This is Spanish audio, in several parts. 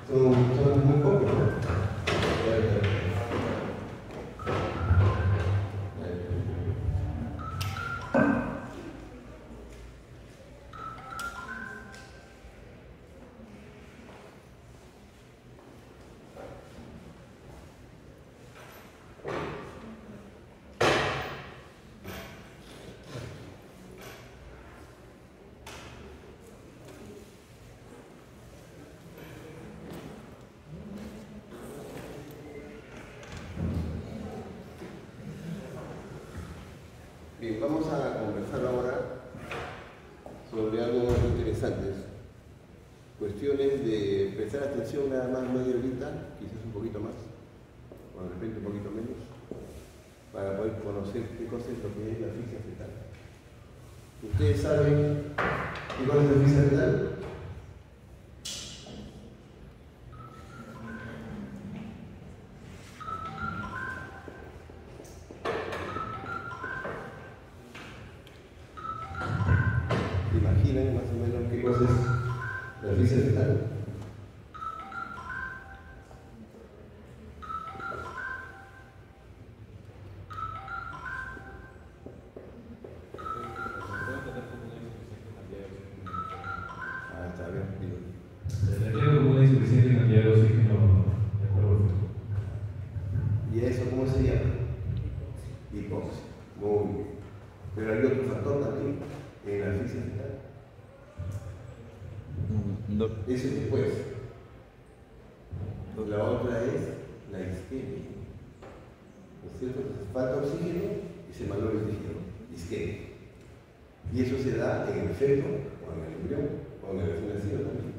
son muy pocos, ¿no? Bien, vamos a conversar ahora sobre algo interesante. Cuestiones de prestar atención nada más media horita, quizás un poquito más, o de repente un poquito menos, para poder conocer qué cosa es lo que es la asfixia fetal. ¿Ustedes saben qué cosa es la asfixia fetal? ¿Imaginan más o menos qué cosa es la asfixia fetal? Está bien, digo. Tengo como una insuficiencia cantidad de oxígeno de acuerdo. ¿Y eso cómo se llama? Hipoxia. Muy bien. Pero hay otro factor también en la asfixia fetal. No. Eso es después. La otra es la isquemia. ¿No es cierto? Entonces, falta oxígeno y se malora el tejido. Isquemia. Y eso se da en el feto, o en el embrión, o en el recién nacido también.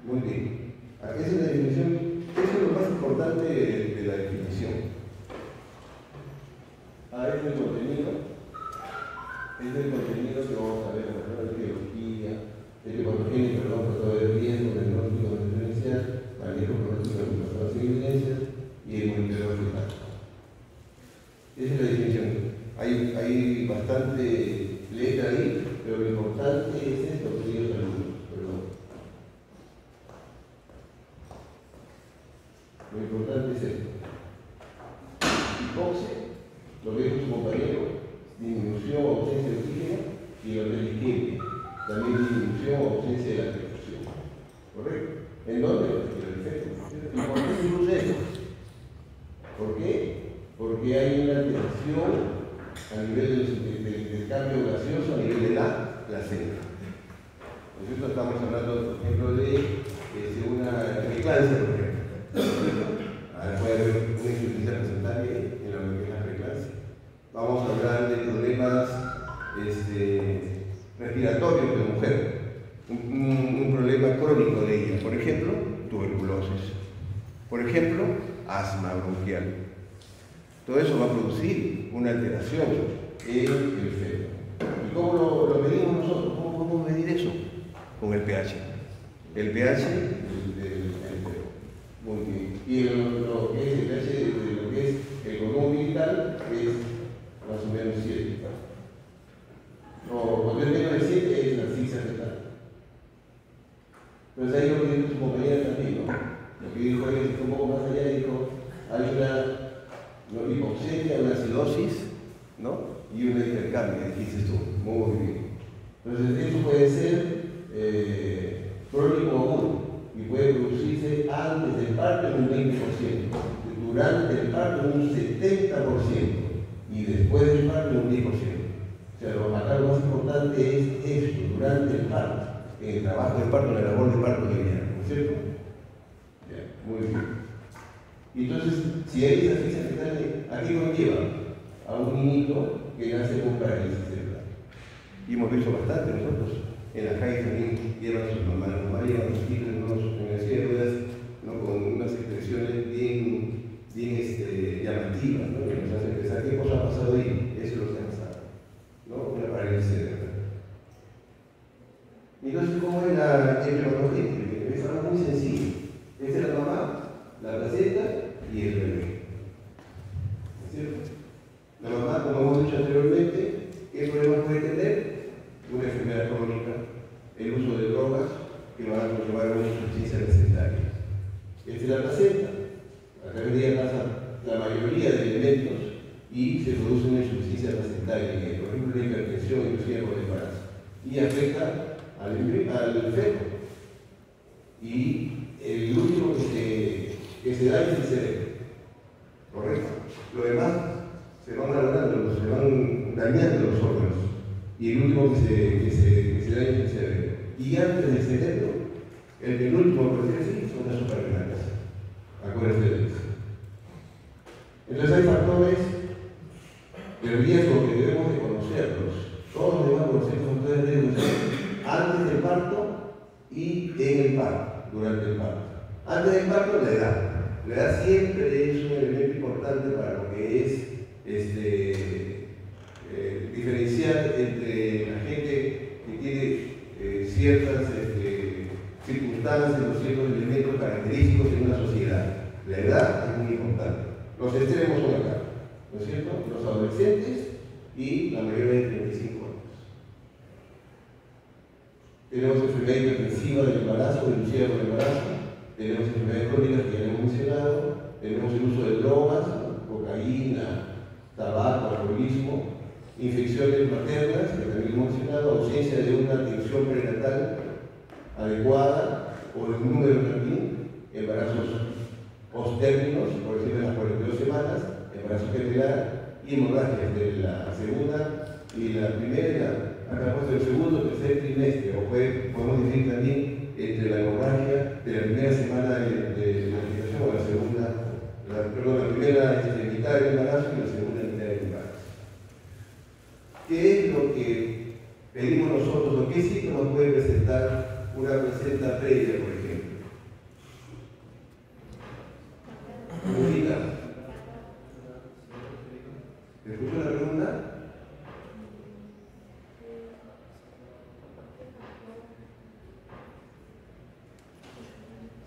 Muy bien. Aquí es la definición. Eso es lo más importante de la definición. Este es el contenido. Este es el contenido que vamos a ver en la biología, patogénico, perdón, por todo el riesgo, diagnóstico diferencial, manejo pronóstico de resultados y evidencias y el monitoreo fetal. Esa es la definición. Hay bastante letra ahí, pero lo importante es esto, queridos alumnos. Perdón. Lo importante es esto. Hipoxia, lo que dijo su compañero, disminución o ausencia de oxígeno, y lo de la isquemia, también disminución o ausencia de la perfusión. ¿Correcto? ¿En dónde? En el feto. ¿Y por qué se produce eso? ¿Por qué? Porque hay una alteración a nivel del cambio gaseoso, a nivel de la placenta. Nosotros estamos hablando, por ejemplo, de una preeclampsia, por ejemplo. Ahora puede haber una insuficiencia placentaria en lo que es la preeclampsia. Vamos a hablar de problemas respiratorios de la mujer, un problema crónico de ella, por ejemplo, tuberculosis, por ejemplo, asma bronquial. Todo eso va a producir una alteración en el feto. ¿Y cómo lo medimos nosotros? ¿Cómo podemos medir eso? Con el pH. El pH del feto. Muy bien. Y lo que es el pH de lo que es el cordón umbilical es más o menos 7. O cuando es menos de 7 es la asfixia fetal. Entonces ahí lo que dijo su compañera también, ¿no? Lo que dijo él es un poco más allá, dijo, hay una hipoxemia, una acidosis, ¿no? Y una hipercambia, dijiste tú. Muy bien. Entonces eso puede ser crónico agudo y puede producirse antes del parto en un 20%, durante el parto en un 70% y después del parto en un 10%. O sea, acá lo más importante es esto, durante el parto, en el trabajo del parto, en la labor de parto que viene, ¿no es cierto? Bien, muy bien. Y entonces, si hay esa asfixia fetal, ¿a qué conlleva? A un niñito que nace con parálisis cerebral. Y hemos visto bastante nosotros. En la calle también llevan a sus mamás, la mamá lleva a sus hijos en las ruedas, ¿no? Con unas expresiones bien llamativas, ¿no? Que nos hacen pensar qué cosa ha pasado ahí. Eso es lo que ha pasado, ¿no? Una parálisis cerebral. Entonces, ¿cómo es la hemopatogénica? Es algo muy sencillo. Esta es la mamá, la placenta y el bebé. ¿No es cierto? La mamá, como hemos dicho anteriormente, ¿qué problemas puede tener? Una enfermedad crónica, el uso de drogas, mayoría de elementos y se produce una insuficiencia placentaria, por ejemplo la hipertensión inducida por el embarazo, y afecta al feto. Y el último que se daña es el cerebro, ¿correcto? Lo demás se van malogrando, se van dañando los órganos, y el último que se daña es el cerebro. Y antes del cerebro, el penúltimo, por decir así, son las suprarrenales. Acuérdense de eso. Entonces hay factores de riesgo que debemos de conocerlos. Todos debemos conocer los factores de riesgo antes del parto y en el parto, durante el parto. Antes del parto, la edad. La edad siempre es un elemento importante para lo que es diferenciar entre la gente que tiene ciertas circunstancias o ciertos elementos característicos en una sociedad. La edad es muy importante. Los extremos son acá, ¿no es cierto? Los adolescentes y la mayoría de 35 años. Tenemos enfermedad hipertensiva del embarazo, inducida por el embarazo, tenemos enfermedades crónicas que ya hemos mencionado, tenemos el uso de drogas, cocaína, tabaco, alcoholismo, infecciones maternas, que también hemos mencionado, ausencia de una atención prenatal adecuada o de un número también, embarazos posttérminos, por decirlo, en las 42 semanas, embarazo gemelar y hemorragias de la segunda y la primera, acá puesto el segundo o tercer trimestre, o podemos decir también entre la hemorragia de la primera semana de la gestación o la segunda, la primera mitad del embarazo y la segunda mitad del embarazo. ¿Qué es lo que pedimos nosotros o qué síntomas puede presentar una placenta previa, por ejemplo? ¿Me escuchó la pregunta?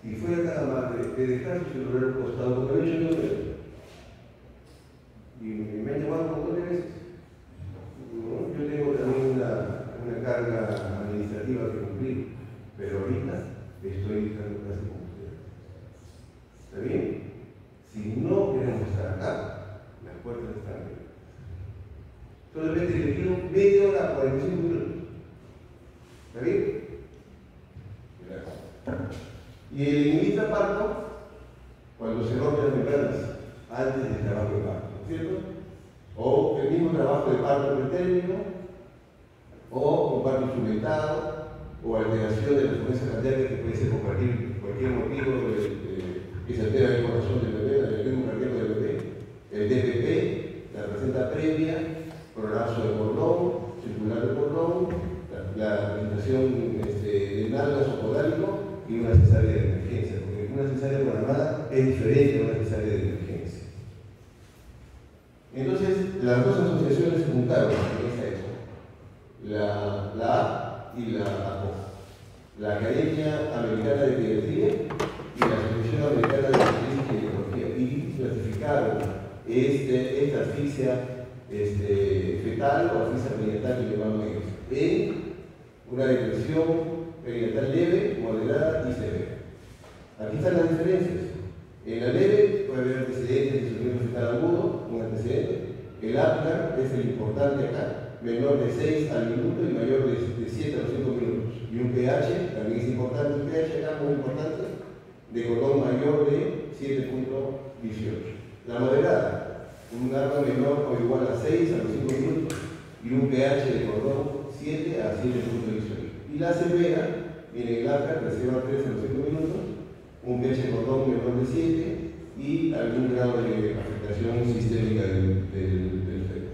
Si fuera cada madre de dejar su celular al costado, como he dicho yo, y me han llamado un montón de veces. ¿No? Yo tengo también una carga administrativa que cumplir, pero ahorita estoy dejando clase con ustedes. ¿Está bien? Si no queremos estar acá, las puertas están abiertas. Solamente le pido media hora a 45 minutos. ¿Está bien? Gracias. Y el inicio de parto, cuando se rompen las membranas, antes del trabajo de parto, ¿no es cierto? O el mismo trabajo de parto pretérmino, o con parto instrumentado, o alteración de la frecuencia cardíaca que puede ser por cualquier motivo que se altera el corazón del bebé, el ritmo cardíaco del bebé, el DPP, la placenta previa, prolapso del cordón, circular del cordón, la presentación de nalgas o podálico y una cesárea de emergencia, porque una cesárea programada es diferente a una cesárea de emergencia. Entonces, las dos asociaciones se juntaron en esa época, la A y la ACO, la Academia Americana de Pediatría y la Asociación Americana de Obstetricia y Ginecología, y clasificaron esta asfixia fetal o asfixia perinatal que llamamos ellos, en una depresión perinatal leve, moderada y severa. Aquí están las diferencias. En la leve puede haber antecedentes de sufrimiento fetal agudo, un antecedente. El APGAR es el importante acá, menor de 6 al minuto y mayor de 7 a los 5 minutos. Y un pH, también es importante, un pH acá muy importante, de cordón mayor de 7.18. La moderada, un APGAR menor o igual a 6 a los 5 minutos y un pH de cordón 7 a 7.18. Y la severa, viene el APGAR, reserva 3 a los 5 minutos, un pH de cordón menor de 7 y algún grado de afectación sistémica del feto.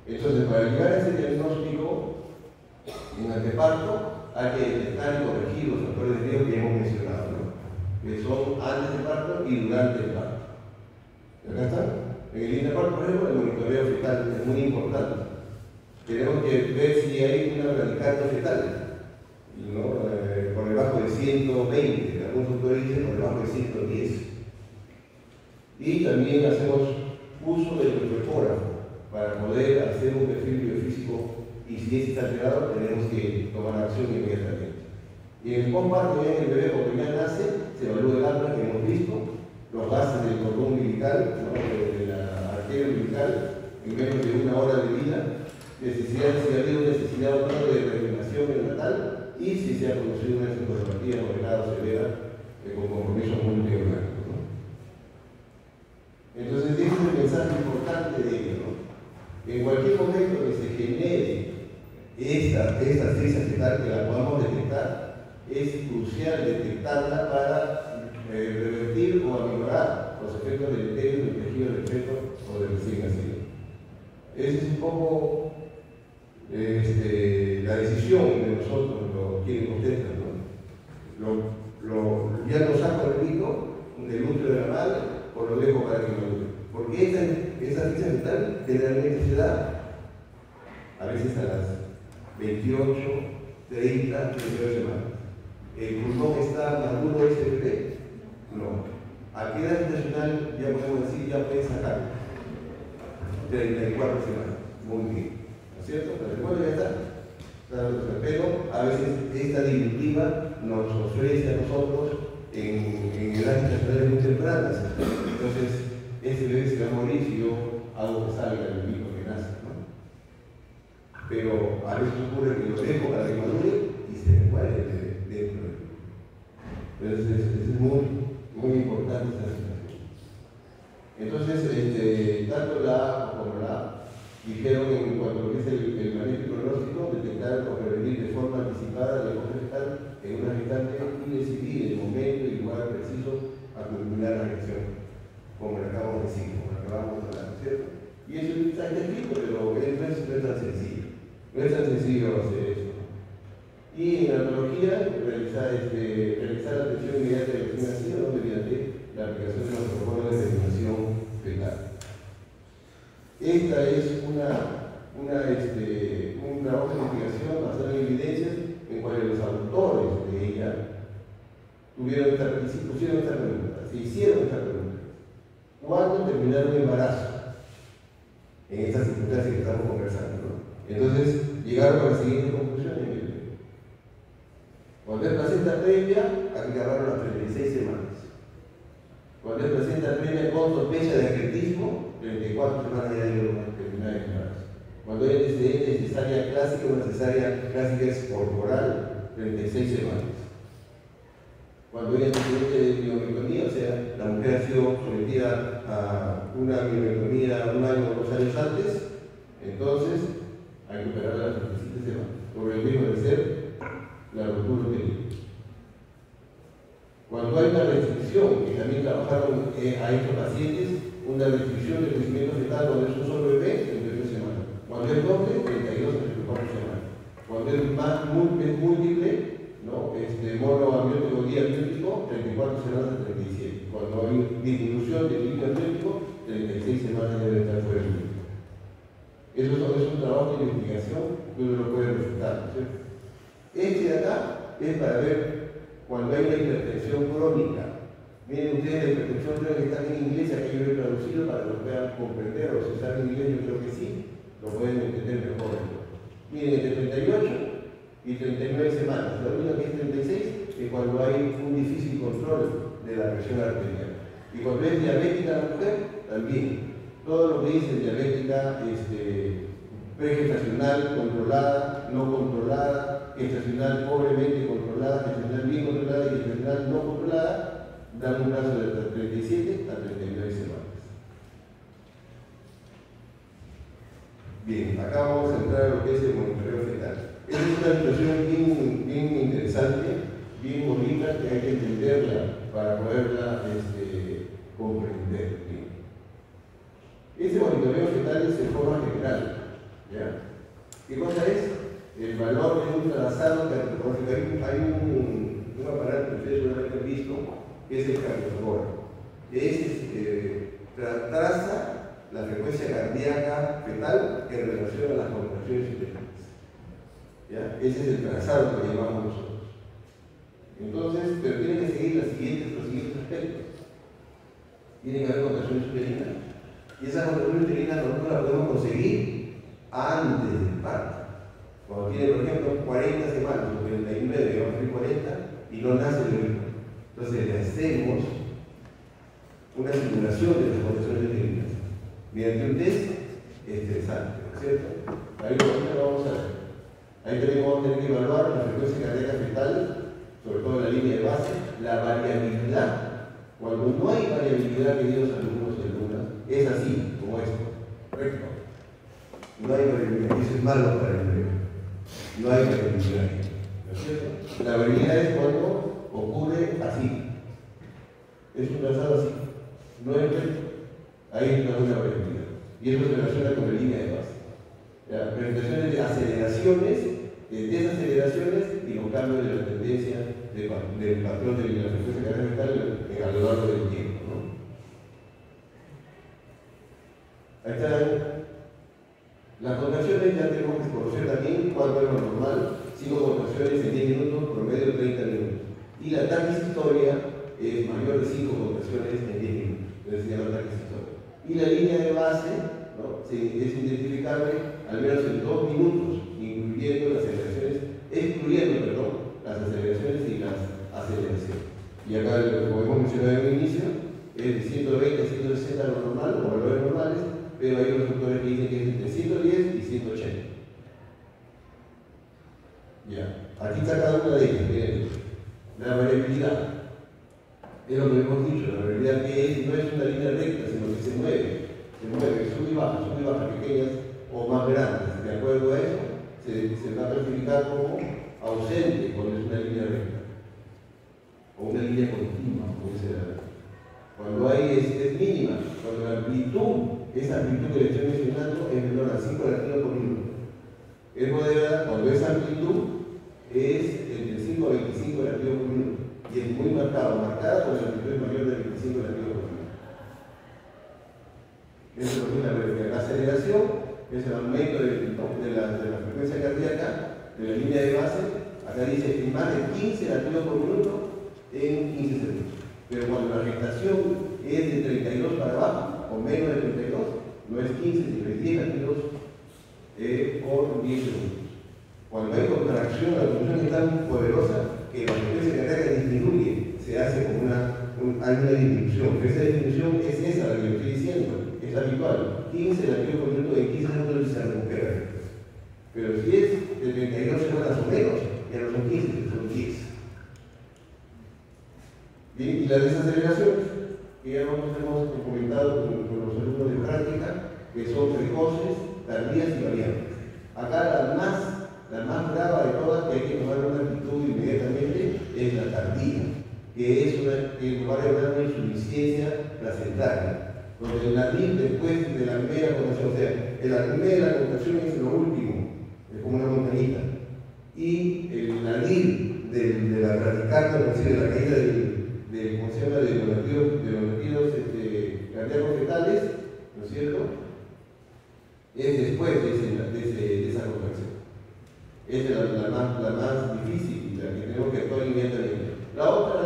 Entonces, para llegar a ese diagnóstico en anteparto, hay que detectar y corregir los factores de riesgo que hemos mencionado, ¿no? Que son antes del parto y durante el parto. ¿Acá están? En el interparto, por ejemplo, el monitoreo fetal es muy importante. Tenemos que ver si hay una bradicardia fetal, ¿no? Por debajo de 120, algunos autores dicen por debajo de 110. Y también hacemos uso del microecógrafo para poder hacer un perfil biofísico, y si está alterado tenemos que tomar acción inmediatamente. Y en el posparto, ya en el bebé, cuando ya nace, se evalúa el APGAR que hemos visto, los los gases del cordón umbilical, ¿no? De la arteria umbilical, en menos de una hora de vida, necesidad de cigarrillo, necesidad o no de reanimación neonatal, y si se ha producido una encefalopatía moderada o severa con compromiso multiorgánico, ¿no? Entonces, ese es el mensaje importante de ello, ¿no? En cualquier momento que se genere esta crisis fetal, que la podamos detectar, es crucial detectarla para revertir o aminorar los efectos deleterios del tejido del feto o del recién nacido. Esa es un poco la decisión de nosotros, quienes contestan, ¿no? Ya lo saco el rico del útero de la madre o lo dejo para que madure. Porque esa crisis fetal generalmente se da a veces a las 28, 30, 38 semanas. ¿El pulmón está maduro ese bebé? No. ¿A qué edad gestacional ya podemos decir, ya puede sacar? 34 semanas. Muy bien. ¿No es cierto? Pero bueno, ya está. Pero a veces esta disyuntiva nos ofrece a nosotros en edades gestacionales muy tempranas. Entonces, ese bebé se va a morir si yo hago que salga el bebé que nace, ¿no? Pero a veces ocurre que lo dejo para que madure y se me muere dentro del bebé. Entonces, es muy importante esta situación. Entonces, tanto la A como la A dijeron en cuanto a lo que es el manejo pronóstico, detectar o prevenir de forma anticipada la ecografía fetal en una gestante y decidir el momento y lugar preciso a culminar la gestación, como le acabamos de decir, como le acabamos de hablar, ¿cierto? Y eso está escrito, pero no es tan sencillo. No es tan sencillo hacer eso. Y en la analogía, realizar la atención inmediata del recién nacido mediante la aplicación de los protocolos de terminación fetal. Esta es una hoja de investigación basada en evidencias en cuales los autores de ella pusieron esta pregunta, se hicieron esta pregunta. ¿Cuándo terminar un embarazo? En estas circunstancias que estamos conversando, ¿no? Entonces, llegaron a la siguiente conclusión. Cuando es placenta previa, hay que agarrar las 36 semanas. Cuando es placenta previa con sospecha de acretismo, 34 semanas ya deben terminar el embarazo. Cuando hay antecedente de cesárea clásica, una cesárea clásica es corporal, 36 semanas. Cuando hay antecedente de miorectomía, o sea, la mujer ha sido sometida a una miorectomía 1 año o 2 años antes, entonces hay que operarla a las 37 semanas, por el riesgo de ser la ruptura uterina. Cuando hay una restricción, que también trabajaron a estos pacientes, una restricción del crecimiento fetal cuando es un solo bebé, 38 semanas. Cuando es doble, 32 a 34 semanas. Cuando es más múltiple, ¿no? Monoamniótico o diamniótico, 34 semanas a 37. Cuando hay disminución del líquido amniótico, 36 semanas debe estar fuera del útero. Eso es un trabajo de investigación que uno lo puede resultar, ¿cierto? Este de acá es para ver cuando hay una hipertensión crónica. Miren ustedes, la hipertensión creo que está en inglés, aquí yo he traducido para que lo puedan comprender, o si saben inglés yo creo que sí, lo pueden entender mejor. Miren, entre 38 y 39 semanas, la única que es 36 es cuando hay un difícil control de la presión arterial. Y cuando es diabética la mujer, también. Todo lo que dice diabética, pregestacional controlada, no controlada, gestacional pobremente controlada, gestacional bien controlada y gestacional no controlada, dan un plazo de 37 a 39 semanas. Bien, acá vamos a entrar a lo que es el monitoreo fetal. Esta es una situación bien interesante, bien bonita, que hay que entenderla para poderla comprender. Bien. Este monitoreo fetal es en forma general. ¿Ya? ¿Qué cosa es? El valor de un trazado cardiográfico. Hay un aparato que ustedes seguramente han visto, que es el cardiógrafo. Traza la frecuencia cardíaca fetal en relación a las contracciones uterinas. ¿Ya? Ese es el trazado que llamamos nosotros. Entonces, pero tiene que seguir los siguientes aspectos. Tiene que haber contracciones uterinas. Y esa contracción uterina nosotros la podemos conseguir antes del parto. Cuando tiene, por ejemplo, 40 semanas o 39, vamos a decir 40, y no nace el bebé. Entonces le hacemos una simulación de las condiciones clínicas mediante un test estresante, ¿no es cierto? Ahí lo vamos a ver. Ahí también vamos a tener que evaluar la frecuencia cardíaca fetal, sobre todo en la línea de base, la variabilidad. Cuando no hay variabilidad, queridos alumnos y alumnas, es así, como esto, recto. No hay variabilidad, eso es malo para el bebé. No hay variabilidad, ¿no es cierto? La variabilidad es cuando ocurre así. Es un trazado así, no es recto. Ahí está una variabilidad. Y eso se relaciona con la línea de base. Presentaciones de aceleraciones, de desaceleraciones y los cambios de la tendencia del patrón de la frecuencia cardíaca fetal a lo largo del tiempo, ¿no? Ahí están las contracciones. Ya tenemos que conocer también cuánto es lo normal. 5 contracciones en 10 minutos, promedio 30 minutos. Y la taquicistolia es mayor de 5 contracciones en 10 minutos. Entonces se llama taquicistolia. Y la línea de base, ¿no?, es identificable al menos en 2 minutos, excluyendo las aceleraciones y las aceleraciones. Y acá, como hemos mencionado en el inicio, es de 120 a 160 lo normal, o valores normales, pero hay unos autores que dicen que es entre 110 y 180. Ya, aquí está cada una de ellas. Miren, la variabilidad. Es lo que hemos dicho, la variabilidad que no es una línea recta, sino que se mueve, sube y baja, pequeñas o más grandes. De acuerdo a eso, se va a clasificar como ausente cuando es una línea recta, o una línea continua, como dice la. Cuando hay es mínima, cuando la amplitud, esa amplitud que le estoy mencionando, es menor a 5 latidos por minuto. Es moderada cuando esa amplitud es entre 5 a 25 latidos por minuto. Y es muy marcada cuando la amplitud es mayor de 25 latidos por minuto. Eso es la velocidad. La aceleración es el aumento de la frecuencia cardíaca de la línea de base. Acá dice más de 15 latidos por minuto en 15 segundos. Pero cuando la gestación es de 32 para abajo, o menos de 32, no es 15, sino es 10 latidos por 10 segundos. Cuando hay contracción, la contracción es tan poderosa que la frecuencia cardíaca disminuye, se hace como hay una disminución. Pero esa disminución es esa la que le estoy diciendo, es habitual. 15 latidos por minuto en 15 segundos se recupera. Pero si es de 32 semanas o menos, ya no son 15, son 10. Bien, y las desaceleraciones, que ya hemos comentado con los alumnos de práctica, que son precoces, tardías y variables. Acá la más brava de todas, que hay que tomar una actitud inmediatamente, es la tardía, que es que va a haber una insuficiencia placentaria, donde el nadir después de la primera contracción, o sea, la primera contracción es lo último, es como una montañita, y el nadir de la bradicardia, es decir, de la caída ¿cómo se llama?, de los latidos cardíacos fetales, ¿no es cierto?, es después de esa contracción. Esa es la más difícil, la que tenemos que actuar inmediatamente. La otra,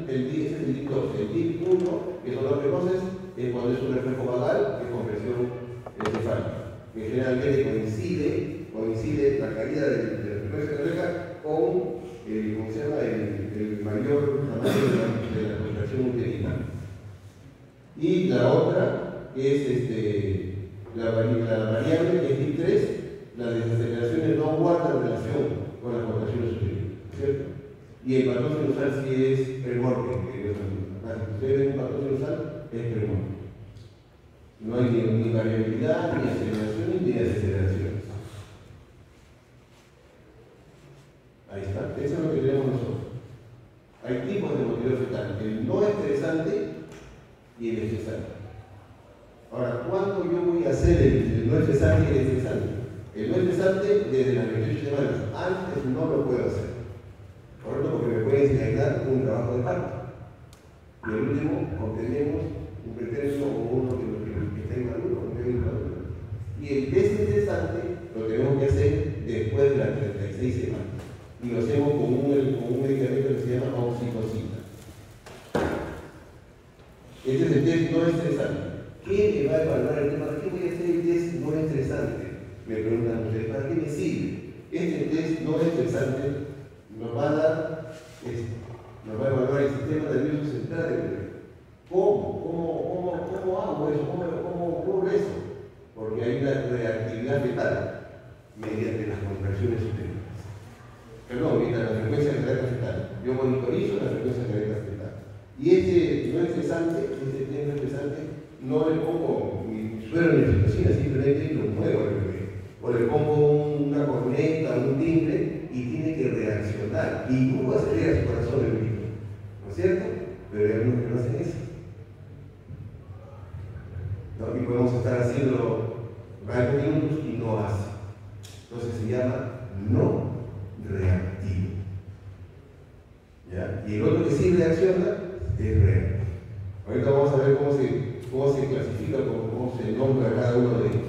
es el DIP 2. El DIP 1, que son los precoces, es cuando es un reflejo vagal de compresión encefálica, que generalmente coincide la caída de la frecuencia cardíaca con ¿cómo se llama?, el mayor tamaño de la contracción uterina. Y la otra, que es la variable, que es DIP 3, las desaceleraciones no guardan relación con las contracciones uterinas, ¿cierto? Y el patrón sinusal sí es premorte, que si ustedes ven un patrón sinusal, es premorte. No hay ni variabilidad, ni aceleración, ni desaceleración. Ahí está, eso es lo que tenemos nosotros. Hay tipos de motilidad fetal, el no estresante y el estresante. Ahora, ¿cuándo yo voy a hacer el no estresante y el estresante? El no estresante desde las 28 semanas. Antes no lo puedo hacer. ¿Correcto? Porque me puede desencadenar un trabajo de parto. Y el último, obtenemos un pretenso o uno que está inmaduro, Y el desestresante lo tenemos que hacer después de las 36 semanas. Y lo hacemos con un medicamento que se llama oxitocina. Este es el test no estresante. ¿Qué me va a evaluar el tema? ¿Para qué voy a hacer el test no estresante? Me preguntan ustedes, ¿para qué me sirve? Este test no estresante nos va a dar esto. Nos va a evaluar el sistema nervioso central del bebé. ¿Cómo hago eso? ¿Cómo ocurre eso? Porque hay una reactividad fetal mediante las contracciones uterinas. Perdón, mediante la frecuencia cardíaca fetal. Yo monitorizo la frecuencia cardíaca fetal. Y este no estresante, no le pongo mi suero ni oxitocina, simplemente lo muevo al bebé. O le pongo una corneta, un timbre y tiene que reaccionar. Y cómo acelera su corazón el bebé, ¿no es cierto? Pero hay algunos que no hacen eso. ¿No? Y podemos estar haciendo varios minutos y no hace. Entonces se llama no reactivo. ¿Ya? Y el otro que sí reacciona es reactivo. Ahorita vamos a ver cómo se clasifica, cómo se nombra cada uno de ellos.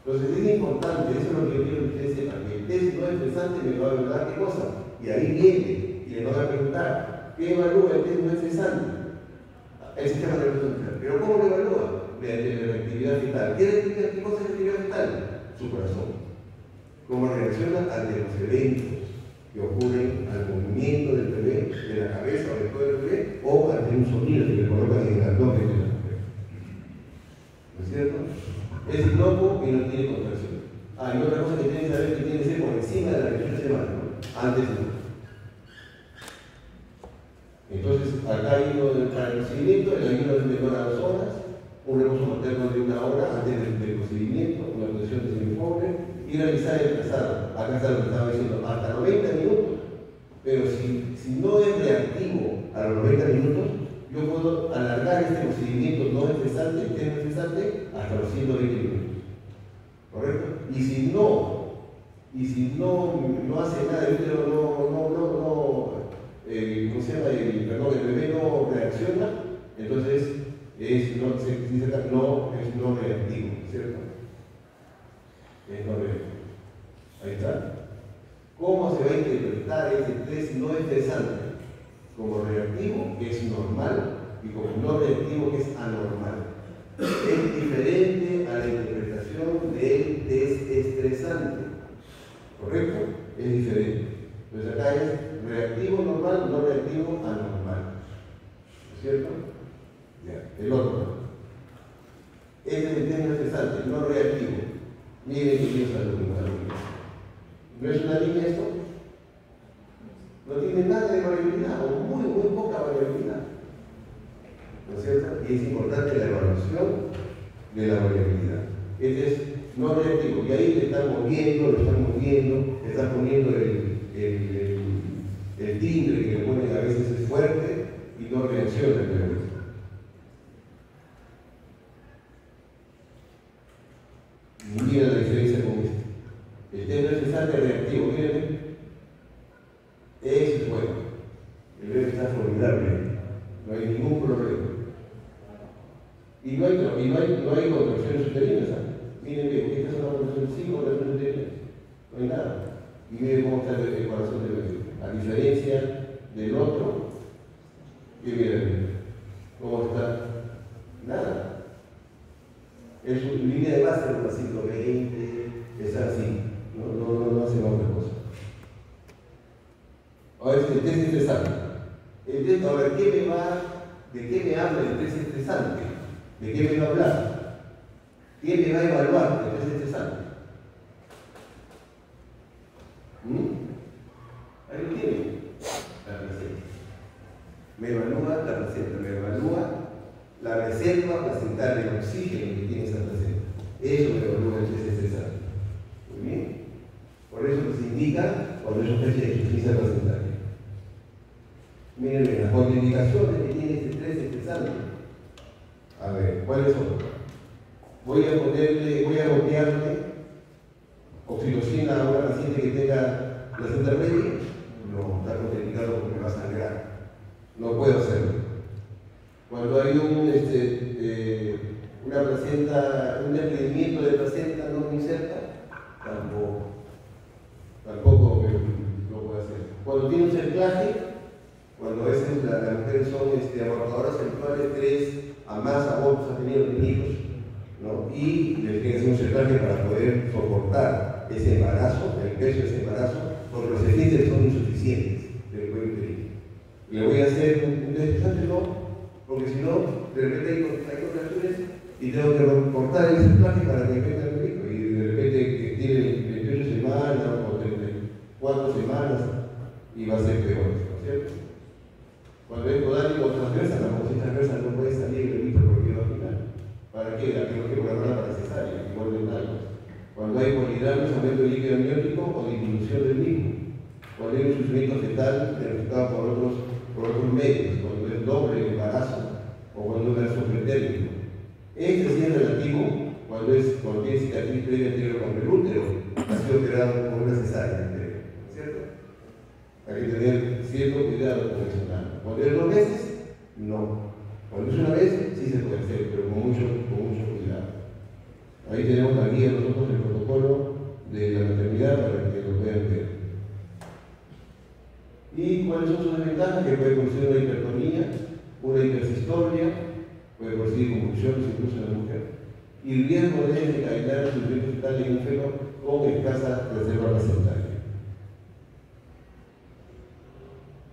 Entonces es importante, eso es lo que yo quiero que ustedes sepan, que el test no estresante me va a hablar qué cosa. Y ahí viene, y le van a preguntar, ¿qué evalúa el test no estresante? El sistema nervioso central. ¿Pero cómo lo evalúa? Mediante la reactividad fetal. ¿Qué cosa es la reactividad fetal? Su corazón. ¿Cómo reacciona ante los eventos que ocurren al movimiento del bebé, de la cabeza o del cuerpo del bebé, o ante un sonido que le colocan en el abdomen de la mujer? ¿No es cierto? Es inocuo y no tiene contracción. Y otra cosa que tienen que saber que tiene que ser por encima de la 28 semanas, ¿no? Antes no. Entonces, acá hay uno para el procedimiento, el ayuno es menor a 2 horas, un reposo materno de 1 hora antes del procedimiento, una posición de semipobre, y realizar el trazado. Acá está lo que estaba diciendo, hasta 90 minutos. Pero si no es reactivo a los 90 minutos, yo puedo alargar este procedimiento no estresante, hasta los 120 minutos. ¿Correcto? Y si no hace nada, el útero el bebé no reacciona, entonces no reactivo, ¿cierto? Es no reactivo. Ahí está. ¿Cómo se va a interpretar ese test no estresante? Como reactivo, que es normal, y como no reactivo, que es anormal. Es diferente a la interpretación del test estresante. ¿Correcto? Es diferente. Entonces acá es reactivo normal, no reactivo anormal. ¿No es cierto? Ya. El otro. Este es el test no estresante, no reactivo. Miren, queridos alumnos. ¿No es una línea esto? No tiene nada de variabilidad, o muy poca variabilidad. ¿No es cierto? Y es importante la evaluación de la variabilidad. Este es no reactivo, y ahí le están moviendo, le están poniendo el timbre que le ponen a veces es fuerte y no reacciona el bebé. Mira la diferencia con este. El test no estresante reactivo, miren. Eso es bueno. El bebé está formidable. No hay ningún problema. Y no hay contracciones uterinas. Miren bien, esta es una contracción sin contracciones uterinas. No hay nada. Y miren cómo está el corazón del bebé. A diferencia del otro, que miren cómo está. Nada. Es su línea de base por 120, es así. No hace más otra cosa. Ahora es el test estresante. Ahora, ¿de qué me habla el test estresante? ¿De qué me va a hablar? ¿Qué me va a evaluar el test estresante? Ahí lo tiene. La placenta. Me evalúa la placenta, me evalúa la reserva placental de oxígeno que tiene esa placenta. Eso me evalúa el test estresante. Muy bien. Por eso se indica cuando es un test de insuficiencia placentaria. Miren las contraindicaciones que tiene este test estresante. A ver, ¿cuáles son? Voy a bloquearle oxitocina a una paciente que tenga placenta previa. No, está contraindicado porque va a sangrar. No puedo hacerlo. Cuando hay una placenta, un desprendimiento de placenta no inserta, tampoco lo puedo hacer. Cuando tiene un cerclaje, cuando a veces las mujeres son abortadoras sexuales, 3 a más abortos han tenido hijos, ¿no? Y les tiene que hacer un cerclaje para poder soportar ese embarazo, el peso de ese embarazo, porque los esfínteres son insuficientes del cuello uterino. ¿Le voy a hacer un test estresante? No. porque si no, de repente hay contracciones y tengo que cortar el centraje para que venga el médico, y de repente que tiene 28 semanas o 34 semanas y va a ser peor, ¿no es cierto? Cuando es podálico transversal, la posición transversal no puede salir el bebito porque va a final. ¿Para qué? La tengo que programar para cesárea, igual de nada. Cuando hay polidramas, aumento del líquido amniótico o disminución del mismo. Cuando hay un sufrimiento fetal identificado por otros medios, cuando es doble embarazo o cuando es un sufre térmico. Este sí es relativo cuando tiene cicatriz previa anterior, cuando el útero ha sido operado con una cesárea anterior, ¿no es cierto? Hay que tener cierto cuidado con eso. Cuando es 2 veces, no. Cuando es una vez, sí se puede hacer, pero con mucho cuidado. Ahí tenemos la guía nosotros del protocolo de la maternidad para que lo puedan ver. ¿Y cuáles son sus desventajas? Que puede producir una hipertonía, una hipersistolia, puede producir convulsiones incluso en la mujer, y el riesgo de desencadenar el sufrimiento fetal en un feno con escasa reserva placentaria.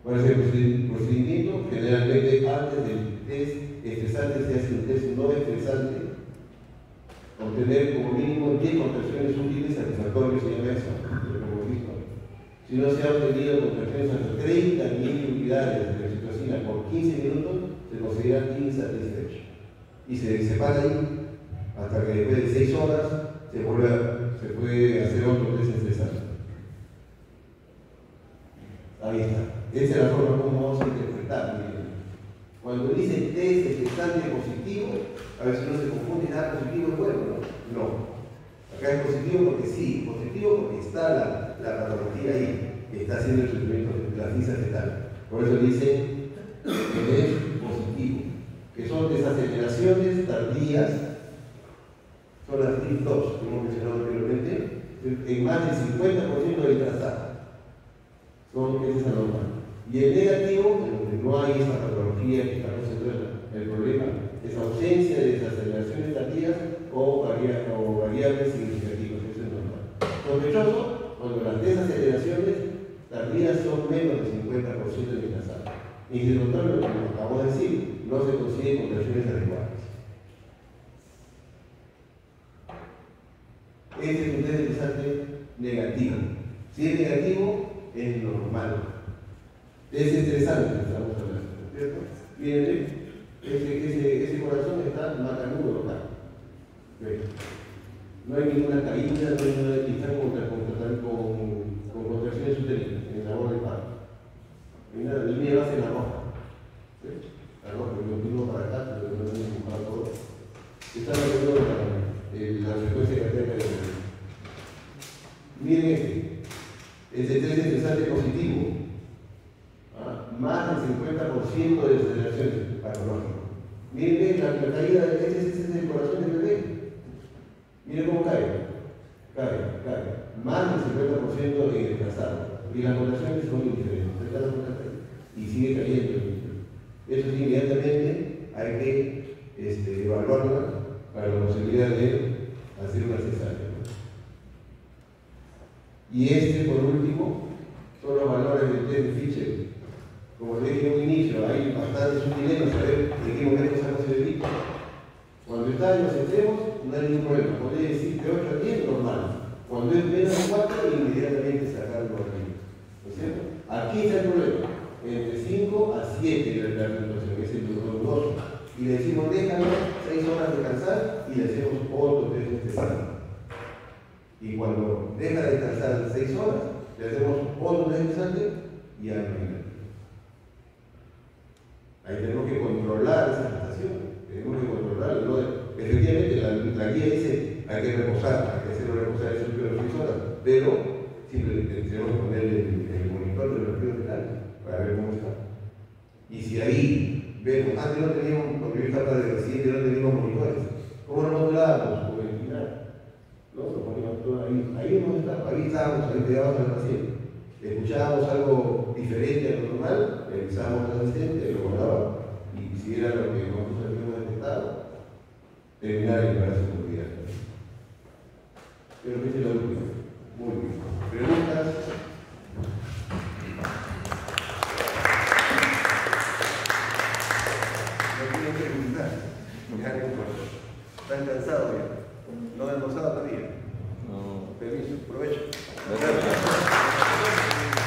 ¿Cuál es el procedimiento? Generalmente antes del test estresante se hace un test no estresante, obtener como mínimo 10 contracciones útiles satisfactorias, se llama eso, como visto. Si no se ha obtenido contracciones hasta 30.000 unidades de oxitocina por 15 minutos, se considera insatisfecho. Y se para ahí hasta que después de 6 horas se puede hacer otro test estresante. Ahí está. Esa es la forma como vamos a interpretar. Cuando dice test estresante positivo, a veces uno se confunde, positivo es bueno, ¿no? No. Acá es positivo porque sí, positivo porque está la patología ahí, que está haciendo el sufrimiento de la fisa fetal. Por eso dice que es positivo, que son desaceleraciones tardías, son las TIF2, que hemos mencionado anteriormente, en más del 50% del trazado. Esa es la normal. Y el negativo, en donde no hay esa patología que está concentrada el problema, es ausencia de desaceleraciones tardías o variables significativas, eso es normal. Sospechoso cuando las desaceleraciones tardías son menos del 50% del trazado. Y si lo contrario, como acabamos de decir, no se consiguen contracciones adecuadas. Este es un test estresante negativo. Si es negativo, es normal. Es estresante, estamos hablando, ¿cierto? Miren, ese corazón está macanudo acá. No hay ninguna caída, no hay nada que está con contracciones uterinas en la labor de parto. El mío hace la roja. ¿Sí? La roja, que continúa para acá, pero no hay empujado todo. Está haciendo la frecuencia cardíaca de la. Miren ese test estresante positivo. Más del 50% de desaceleraciones patológicas. Miren la caída, ese es el corazón del bebé. Miren cómo cae. Cae. Más del 50% en el trazado. Y las contracciones son indiferentes. Y sigue cayendo. Eso sí, inmediatamente hay que evaluarla para la posibilidad de hacer una cesárea. Y por último, son los valores del test de Fischer. Como le dije en un inicio, hay bastante sutileza saber en qué momento sacamos el bebito. Cuando está en los extremos, no hay ningún problema. Podría decir de 8 a 10, normal. Cuando es menos de 4, inmediatamente sacarlo aquí. ¿No es cierto? Aquí está el problema. Entre 5 a 7 la situación, es el dudoso. Y le decimos, déjalo 6 horas descansar y le hacemos otro test estresante. Y cuando deja de descansar 6 horas, le hacemos otro test estresante y al final. Ahí tenemos que controlar esa gestación, tenemos que controlarlo. ¿No? Efectivamente, la guía dice hay que reposar, hay que hacerlo reposar esos primeros 6 horas, pero simplemente tenemos que ponerle el monitor de los primeros fetal para ver cómo está. Y si ahí vemos, antes no teníamos, cuando yo estaba de residente, no teníamos monitores, ¿cómo nos controlábamos? Por el final. ¿No? Lo poníamos todo ahí hemos estado, ahí estábamos, ahí pegados al paciente. Escuchábamos algo diferente a lo normal, revisábamos al asistente, lo guardaba y si era lo que nosotros habíamos detectado, terminar el embarazo con vida. Pero que es la última. Muy bien. ¿Preguntas? No de almorzada todavía. No. Permiso, provecho. Gracias.